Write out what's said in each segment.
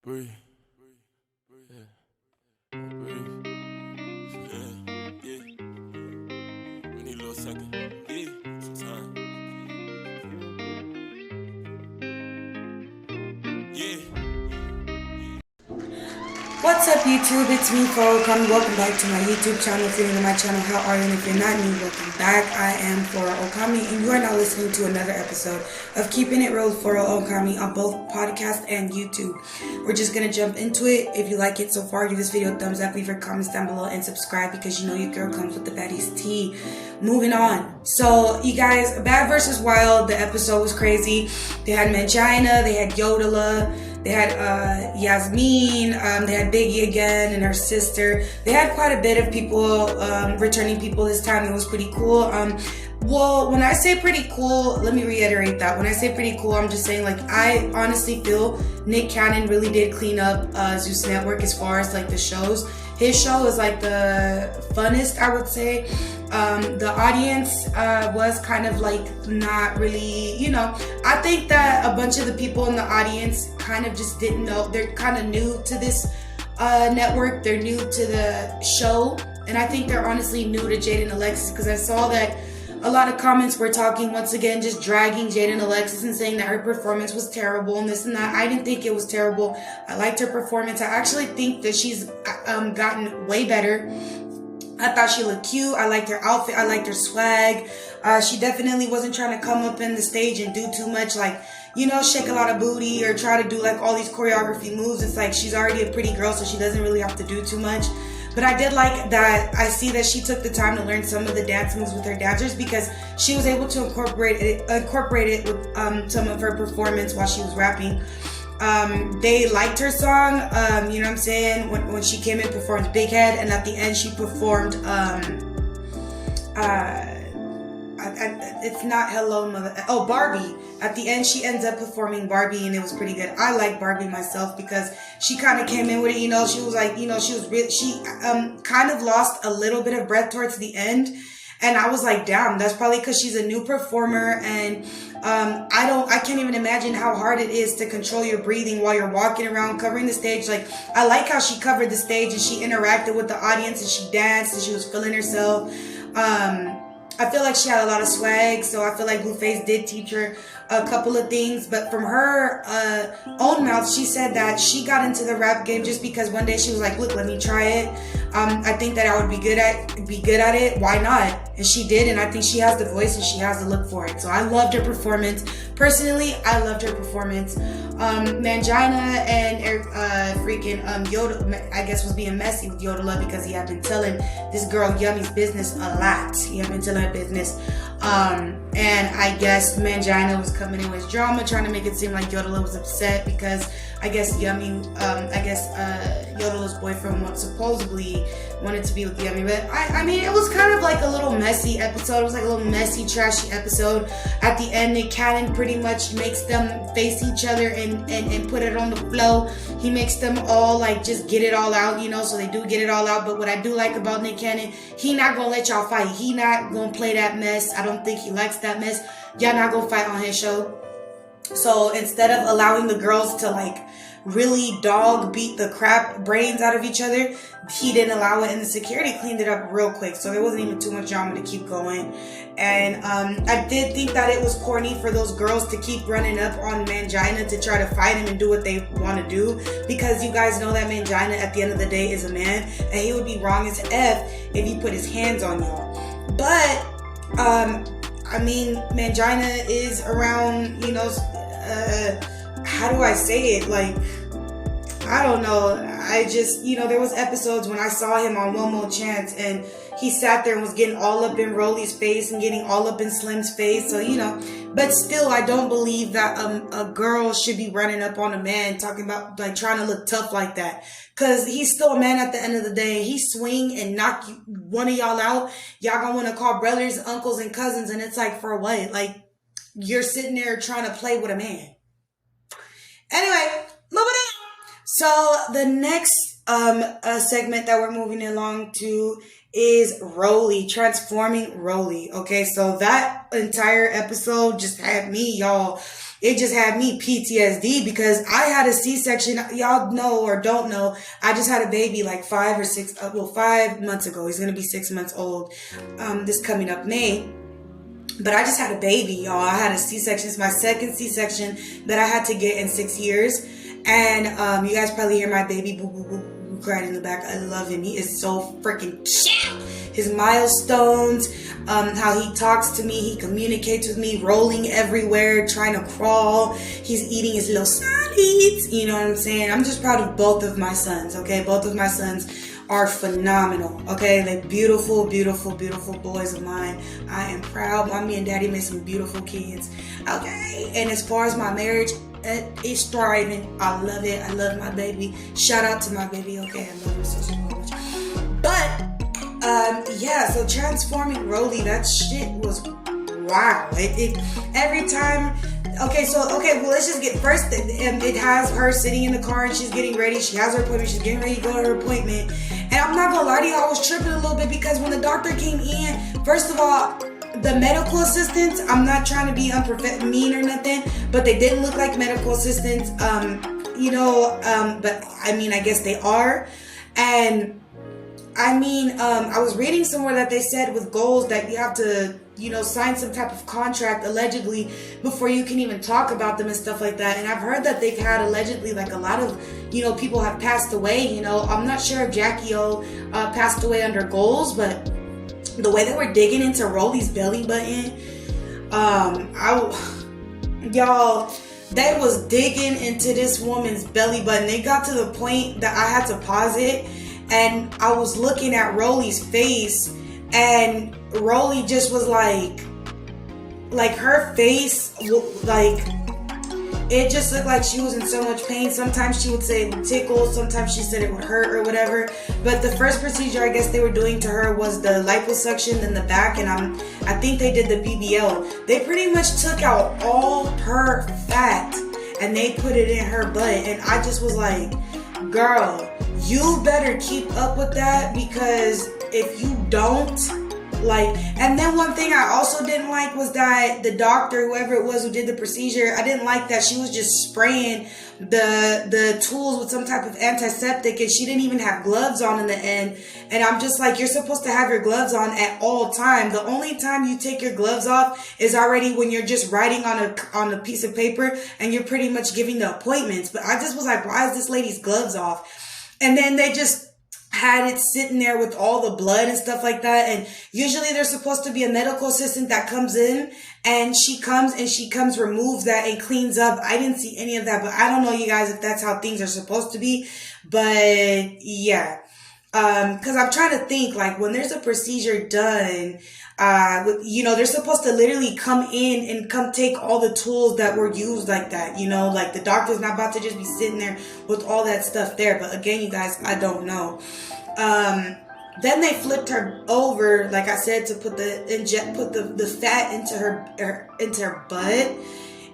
Breathe. Yeah. Breathe. Yeah. We need a little second. Yeah. Some time. Yeah. What's up YouTube, it's me Floro Okami. Welcome back to my YouTube channel. If you're new to my channel, how are you? And if you're not new, welcome back. I am Floro Okami and you are now listening to another episode of Keeping It Real with Floro Okami on both podcast and YouTube. We're just going to jump into it. If you like it so far, give this video a thumbs up, leave your comments down below and subscribe because you know your girl comes with the baddies tea. Moving on. So you guys, Bad vs. Wild, the episode was crazy. They had Mangina, they had Yodeler. They had Yasmin, they had Biggie again and her sister. They had quite a bit of people, returning people this time. It was pretty cool. Well, when I say pretty cool, let me reiterate that. When I say pretty cool, I'm just saying, like, I honestly feel Nick Cannon really did clean up Zeus Network as far as, like, the shows. His show is, like, the funnest, I would say. The audience was kind of, like, not really, you know. I think that a bunch of the people in the audience kind of just didn't know. They're kind of new to this network. They're new to the show. And I think they're honestly new to Jade and Alexis because I saw that a lot of comments were talking, once again, just dragging Jade and Alexis and saying that her performance was terrible and this and that. I didn't think it was terrible. I liked her performance. I actually think that she's gotten way better. I thought she looked cute. I liked her outfit. I liked her swag. She definitely wasn't trying to come up in the stage and do too much, like, you know, shake a lot of booty or try to do like all these choreography moves. It's like she's already a pretty girl, so she doesn't really have to do too much. But I did like that. I see that she took the time to learn some of the dance moves with her dancers because she was able to incorporate it with some of her performance while she was rapping. They liked her song, you know what I'm saying, when she came in, performed Big Head, and at the end she performed, it's not Hello Mother, oh, Barbie. At the end she ends up performing Barbie and it was pretty good. I like Barbie myself because she kind of came in with it, you know, she was like, you know, she kind of lost a little bit of breath towards the end. And I was like, damn, that's probably because she's a new performer and I can't even imagine how hard it is to control your breathing while you're walking around covering the stage. Like, I like how she covered the stage and she interacted with the audience and she danced and she was feeling herself. I feel like she had a lot of swag, so I feel like Blueface did teach her a couple of things. But from her own mouth, she said that she got into the rap game just because one day she was like, look, let me try it. I think that I would be good at it. Why not? And she did, and I think she has the voice and she has the look for it. So I loved her performance. Personally, I loved her performance. Mangina and freaking Yoda, I guess, was being messy with Yodeler because he had been telling this girl Yummy's business a lot. He had been telling her business. And I guess Mangina was coming in with drama, trying to make it seem like Yodeler was upset because I guess Yodeler's boyfriend supposedly wanted to be with Yummy. But I mean, it was kind of like a little messy episode. It was like a little messy, trashy episode. At the end, Nick Cannon pretty much makes them face each other and put it on the flow. He makes them all like just get it all out, you know, so they do get it all out. But what I do like about Nick Cannon, he not gonna let y'all fight. He not gonna play that mess. I don't think he likes that mess. Y'all not gonna fight on his show. So instead of allowing the girls to like really dog beat the crap brains out of each other, he didn't allow it, and the security cleaned it up real quick, so there wasn't even too much drama to keep going. And I did think that it was corny for those girls to keep running up on Mangina to try to fight him and do what they want to do, because you guys know that Mangina at the end of the day is a man and he would be wrong as F if he put his hands on y'all. But I mean, Mangina is around, you know, how do I say it? Like, I don't know. I just, you know, there was episodes when I saw him on One More Chance and he sat there and was getting all up in Rollie's face and getting all up in Slim's face. So, you know, but still, I don't believe that a girl should be running up on a man talking about like trying to look tough like that. Cause he's still a man at the end of the day. He swing and knock one of y'all out. Y'all gonna want to call brothers, uncles, and cousins. And it's like, for what? Like, you're sitting there trying to play with a man. Anyway, moving on. So the next segment that we're moving along to is Rollie, transforming Rollie. Okay, so that entire episode just had me, y'all, it just had me PTSD because I had a C-section. Y'all know or don't know, I just had a baby like 5 months ago. He's going to be 6 months old this coming up May. But I just had a baby, y'all. I had a C-section. It's my second C-section that I had to get in 6 years. And you guys probably hear my baby boo boo boo boo crying in the back. I love him. He is so freaking chill. His milestones, how he talks to me, he communicates with me, rolling everywhere, trying to crawl. He's eating his little solids. You know what I'm saying? I'm just proud of both of my sons, okay? Both of my sons are phenomenal, okay? They're beautiful, beautiful, beautiful boys of mine. I am proud. Mommy and daddy made some beautiful kids, okay? And as far as my marriage, it's thriving. I love it. I love my baby. Shout out to my baby, okay? I love her so much. But yeah, so transforming Rollie, that shit was wow. It every time. Okay, well, let's just get first. It has her sitting in the car and she's getting ready. She has her appointment. She's getting ready to go to her appointment. And I'm not gonna lie to you, I was tripping a little bit because when the doctor came in, first of all, the medical assistants, I'm not trying to be mean or nothing, but they didn't look like medical assistants. But I mean, I guess they are. And I mean, I was reading somewhere that they said with goals that you have to, sign some type of contract allegedly before you can even talk about them and stuff like that. And I've heard that they've had allegedly like a lot of, people have passed away. I'm not sure if Jackie O passed away under goals, but the way they were digging into Rollie's belly button, y'all, they was digging into this woman's belly button. They got to the point that I had to pause it. And I was looking at Rollie's face, and Rollie just was like her face, like, it just looked like she was in so much pain. Sometimes she would say it would tickle, sometimes she said it would hurt or whatever. But the first procedure I guess they were doing to her was the liposuction in the back, and I think they did the BBL. They pretty much took out all her fat and they put it in her butt, and I just was like, girl, you better keep up with that, because if you don't, and then one thing I also didn't like was that the doctor, whoever it was who did the procedure, I didn't like that she was just spraying the tools with some type of antiseptic, and she didn't even have gloves on in the end. And I'm just like, you're supposed to have your gloves on at all time. The only time you take your gloves off is already when you're just writing on a piece of paper and you're pretty much giving the appointments. But I just was like, why is this lady's gloves off? And then they just had it sitting there with all the blood and stuff like that. And usually there's supposed to be a medical assistant that comes in, and she comes, removes that and cleans up. I didn't see any of that, but I don't know, you guys, if that's how things are supposed to be. But yeah, cause I'm trying to think, like, when there's a procedure done, they're supposed to literally come in and come take all the tools that were used like that, like the doctor's not about to just be sitting there with all that stuff there. But again, you guys, I don't know. Then they flipped her over, like I said, to put the fat into her butt.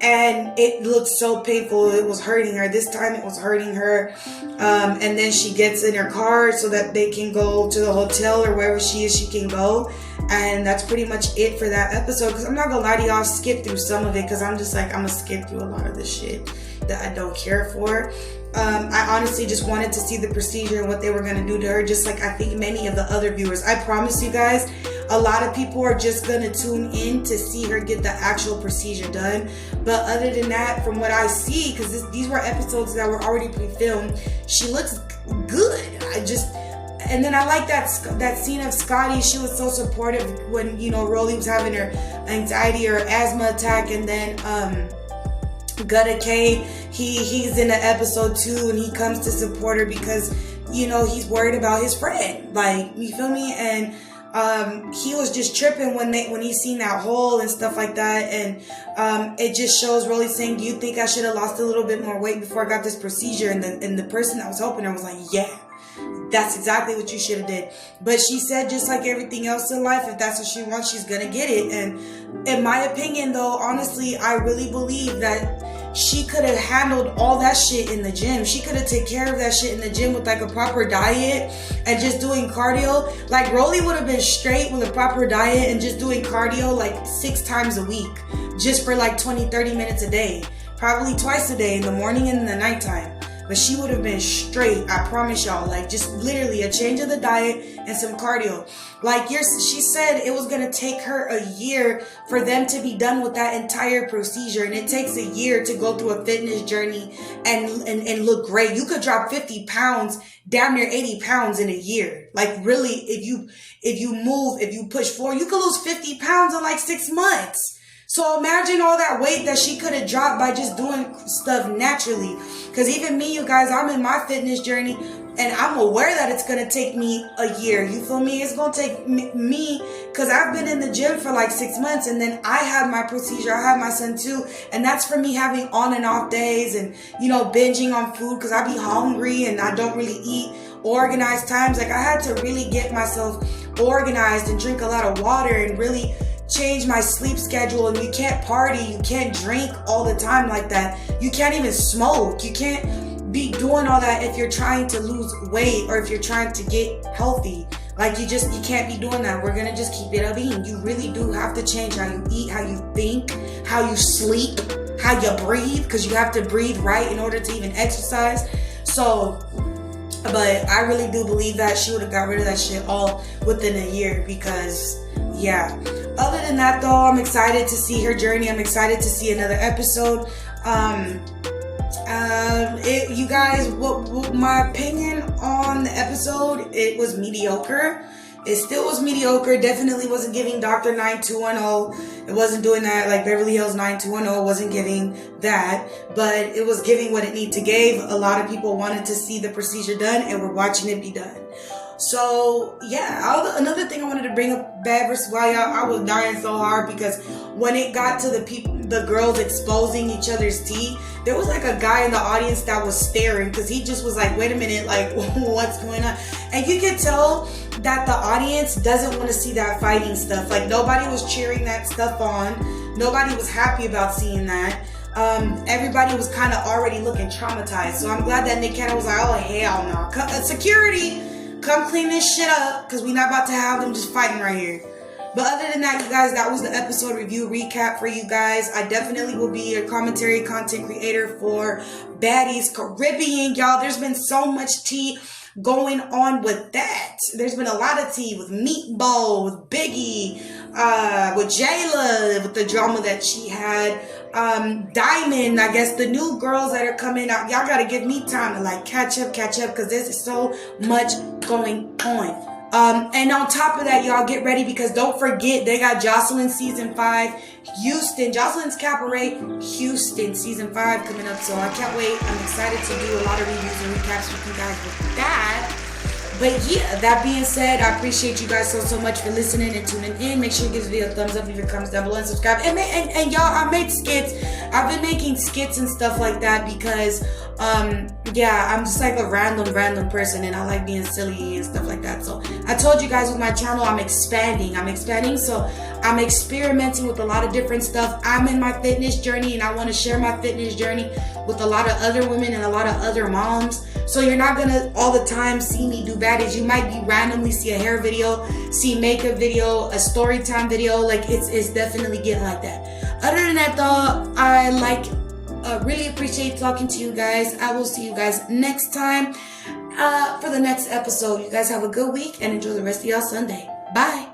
And it looked so painful. It was hurting her. This time it was hurting her. And then she gets in her car so that they can go to the hotel or wherever she is, she can go. And that's pretty much it for that episode. Because I'm not going to lie to y'all, skip through some of it. Because I'm just like, I'm going to skip through a lot of this shit that I don't care for. I honestly just wanted to see the procedure and what they were going to do to her. Just like I think many of the other viewers. I promise you guys, a lot of people are just going to tune in to see her get the actual procedure done. But other than that, from what I see, because these were episodes that were already pre-filmed, she looks good. And then I like that scene of Scotty. She was so supportive when, Rollie was having her anxiety or asthma attack. And then Gutta K, he's in the episode too, and he comes to support her because, he's worried about his friend. Like, you feel me? And he was just tripping when he seen that hole and stuff like that. And it just shows Rollie saying, do you think I should have lost a little bit more weight before I got this procedure? And the person that was helping her was like, yeah, that's exactly what you should have did. But she said, just like everything else in life, if that's what she wants, she's gonna get it. And in my opinion, though, honestly, I really believe that she could have handled all that shit in the gym. She could have taken care of that shit in the gym with like a proper diet and just doing cardio. Like, Rollie would have been straight with a proper diet and just doing cardio like 6 times a week, just for like 20-30 minutes a day. probably twice a day, in the morning and in the nighttime. But she would have been straight, I promise y'all. Like, just literally a change of the diet and some cardio. Like, she said it was going to take her a year for them to be done with that entire procedure. And it takes a year to go through a fitness journey and look great. You could drop 50 pounds, damn near 80 pounds in a year. Like, really, if you move, if you push forward, you could lose 50 pounds in like 6 months. So imagine all that weight that she could have dropped by just doing stuff naturally. Because even me, you guys, I'm in my fitness journey and I'm aware that it's going to take me a year. You feel me? It's going to take me, because I've been in the gym for like 6 months, and then I had my procedure. I had my son too. And that's for me having on and off days and, binging on food because I be hungry and I don't really eat organized times. Like, I had to really get myself organized and drink a lot of water and really change my sleep schedule. And you can't party, you can't drink all the time like that. You can't even smoke. You can't be doing all that if you're trying to lose weight or if you're trying to get healthy. Like, you can't be doing that. We're gonna just keep it a bean. You really do have to change how you eat, how you think, how you sleep, how you breathe, because you have to breathe right in order to even exercise. So, but I really do believe that she would have got rid of that shit all within a year, because yeah. Other than that though, I'm excited to see her journey. I'm excited to see another episode. You guys, what my opinion on the episode, it was mediocre. It still was mediocre. Definitely wasn't giving Dr. 9210. It wasn't doing that like Beverly Hills 9210. It wasn't giving that. But it was giving what it needed to give. A lot of people wanted to see the procedure done and were watching it be done. So, yeah, another thing I wanted to bring up, Bad vs. Wild, I was dying so hard because when it got to the girls exposing each other's tea, there was like a guy in the audience that was staring because he just was like, wait a minute, like, what's going on? And you could tell that the audience doesn't want to see that fighting stuff. Like, nobody was cheering that stuff on. Nobody was happy about seeing that. Everybody was kind of already looking traumatized. So I'm glad that Nick Cannon was like, oh, hell no. Security, come clean this shit up, because we're not about to have them just fighting right here. But other than that, you guys, that was the episode review recap for you guys. I definitely will be a commentary content creator for Baddies Caribbean. Y'all, there's been so much tea going on with that. There's been a lot of tea with Meatball, with Biggie, with Jayla, with the drama that she had. Diamond, I guess the new girls that are coming out, y'all gotta give me time to like catch up, because there's so much going on. And on top of that, y'all get ready, because don't forget, they got Jocelyn season 5, Houston, Jocelyn's Cabaret, Houston season 5 coming up. So I can't wait. I'm excited to do a lot of reviews and recaps with you guys with that. But yeah, that being said, I appreciate you guys so much for listening and tuning in. Make sure you give this video a thumbs up, leave your comments down below, and subscribe. And y'all, I made skits. I've been making skits and stuff like that because, yeah, I'm just like a random person, and I like being silly and stuff like that. So I told you guys with my channel, I'm expanding. So I'm experimenting with a lot of different stuff. I'm in my fitness journey, and I want to share my fitness journey with a lot of other women and a lot of other moms. So you're not gonna all the time see me do baddies. You might be randomly see a hair video, see makeup video, a story time video. Like it's definitely getting like that. Other than that though, I really appreciate talking to you guys. I will see you guys next time for the next episode. You guys have a good week and enjoy the rest of y'all Sunday. Bye.